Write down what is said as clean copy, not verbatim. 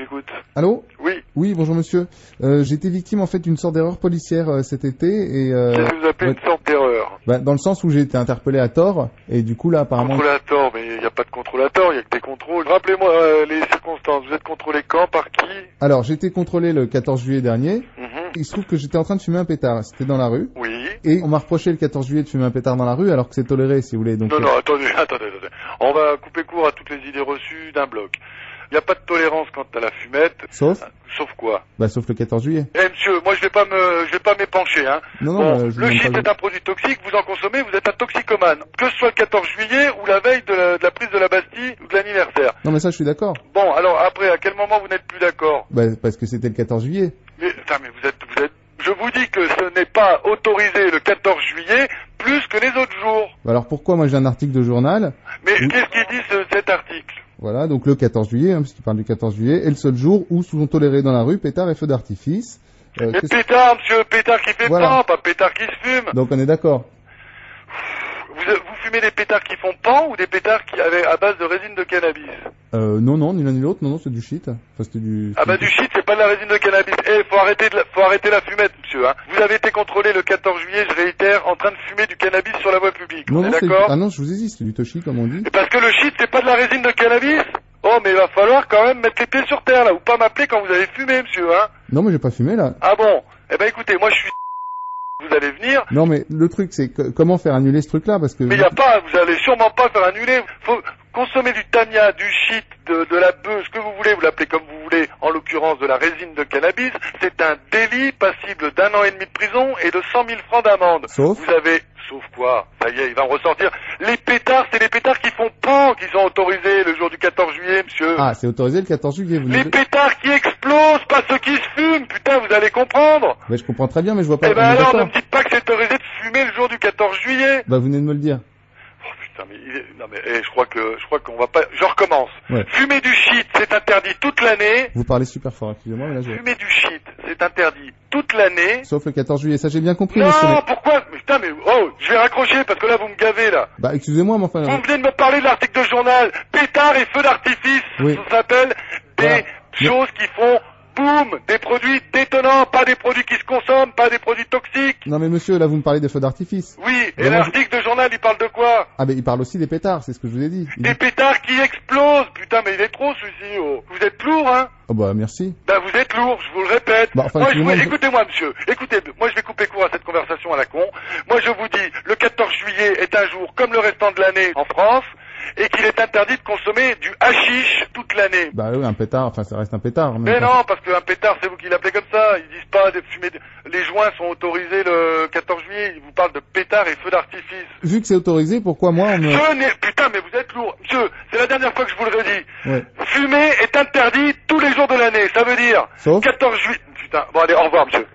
écoute. Allô? Oui. Oui, bonjour monsieur. J'ai été victime en fait d'une sorte d'erreur policière cet été et... Qu'est-ce que vous appelez une sorte d'erreur? Dans le sens où j'ai été interpellé à tort et du coup là apparemment... Contrôle à tort, mais il n'y a pas de contrôle à tort, il n'y a que des contrôles. Rappelez-moi les circonstances, vous êtes contrôlé quand, par qui? Alors j'ai été contrôlé le 14 juillet dernier. Il se trouve que j'étais en train de fumer un pétard, c'était dans la rue. Oui. Et on m'a reproché le 14 juillet de fumer un pétard dans la rue alors que c'est toléré si vous voulez. Donc, Non, attendez. On va couper court à toutes les idées reçues d'un bloc. Il n'y a pas de tolérance quant à la fumette. Sauf quoi? Sauf le 14 juillet. Eh monsieur, moi je vais pas m'épancher, hein. Non, le shit est un produit toxique, vous en consommez, vous êtes un toxicomane. Que ce soit le 14 juillet ou la veille de la prise de la Bastille ou de l'anniversaire. Non mais ça je suis d'accord. Bon, alors après, à quel moment vous n'êtes plus d'accord? Parce que c'était le 14 juillet. Mais vous êtes... Je vous dis que ce n'est pas autorisé le 14 juillet plus que les autres jours. Alors pourquoi moi j'ai un article de journal? Mais qu'est-ce qu'il dit cet article? Voilà, donc le 14 juillet, puisqu'il parle du 14 juillet, est le seul jour où sont tolérés dans la rue pétards et feux d'artifice. Mais pétard, monsieur, pétard qui fait pan, pas pétard qui se fume. Donc on est d'accord. Vous fumez des pétards qui font pan ou des pétards à base de résine de cannabis? Non, ni l'un ni l'autre, non, c'est du shit. Enfin, c'était du... du shit, c'est pas de la résine de cannabis. Faut arrêter la fumette, monsieur, hein. Vous avez été contrôlé le 14 juillet, je réitère, en train de fumer du cannabis sur la voie publique. Non, d'accord? Ah non, je vous ai dit, c'est du toshi, comme on dit. Parce que le shit, c'est pas de la résine de cannabis? Oh, mais il va falloir quand même mettre les pieds sur terre, là, ou pas m'appeler quand vous avez fumé, monsieur, hein. Non, mais j'ai pas fumé, là. Ah bon? Eh ben, écoutez, moi, je suis... Vous allez venir. Non, mais le truc, c'est comment faire annuler ce truc-là, parce que... Mais vous allez sûrement pas faire annuler. Faut consommer du tania, du shit, de la bœuf, ce que vous voulez, vous l'appelez comme vous voulez, en l'occurrence de la résine de cannabis. C'est un délit passible d'1 an et demi de prison et de 100 000 francs d'amende. Sauf quoi? Ça y est, il va en ressortir. Les pétards, c'est les pétards qui font pan qui sont autorisés le jour du 14 juillet, monsieur. Ah, c'est autorisé le 14 juillet, vous Les pétards qui explosent, pas ceux qui se fument, putain, vous allez comprendre. Mais je comprends très bien, mais je vois pas... Eh ben alors, ne me dites pas que c'est autorisé de fumer le jour du 14 juillet. Vous venez de me le dire. Oh putain, je crois qu'on va pas... Je recommence. Ouais. Fumer du shit, c'est interdit toute l'année. Vous parlez super fort, excusez-moi, mais là Fumer du shit, c'est interdit toute l'année. Sauf le 14 juillet, ça j'ai bien compris. Non, pourquoi? Putain, je vais raccrocher parce que là vous me gavez là. Excusez-moi, mais enfin... Vous venez de me parler de l'article de journal. Pétard et feux d'artifice. Oui. Ça s'appelle des choses qui font... Boum, des produits détonnants, pas des produits qui se consomment, pas des produits toxiques. Non mais monsieur, là vous me parlez des feux d'artifice. Oui, et l'article de journal il parle de quoi? Ah mais il parle aussi des pétards, c'est ce que je vous ai dit. Des pétards qui explosent. Putain mais il est trop celui-ci. Oh. Vous êtes lourd, hein? Oh merci. Vous êtes lourd, je vous le répète. Écoutez-moi monsieur, moi je vais couper court à cette conversation à la con. Moi je vous dis, le 14 juillet est un jour comme le restant de l'année en France. Et qu'il est interdit de consommer du hashish toute l'année. Oui, un pétard, ça reste un pétard. Mais non, parce qu'un pétard, c'est vous qui l'appelez comme ça. Ils disent pas de fumer... Les joints sont autorisés le 14 juillet. Ils vous parlent de pétard et feux d'artifice. Vu que c'est autorisé, pourquoi moi on me... Putain, mais vous êtes lourd. Monsieur, c'est la dernière fois que je vous le redis. Ouais. Fumer est interdit tous les jours de l'année. Ça veut dire... Sauf 14 juillet... Putain, bon allez, au revoir monsieur.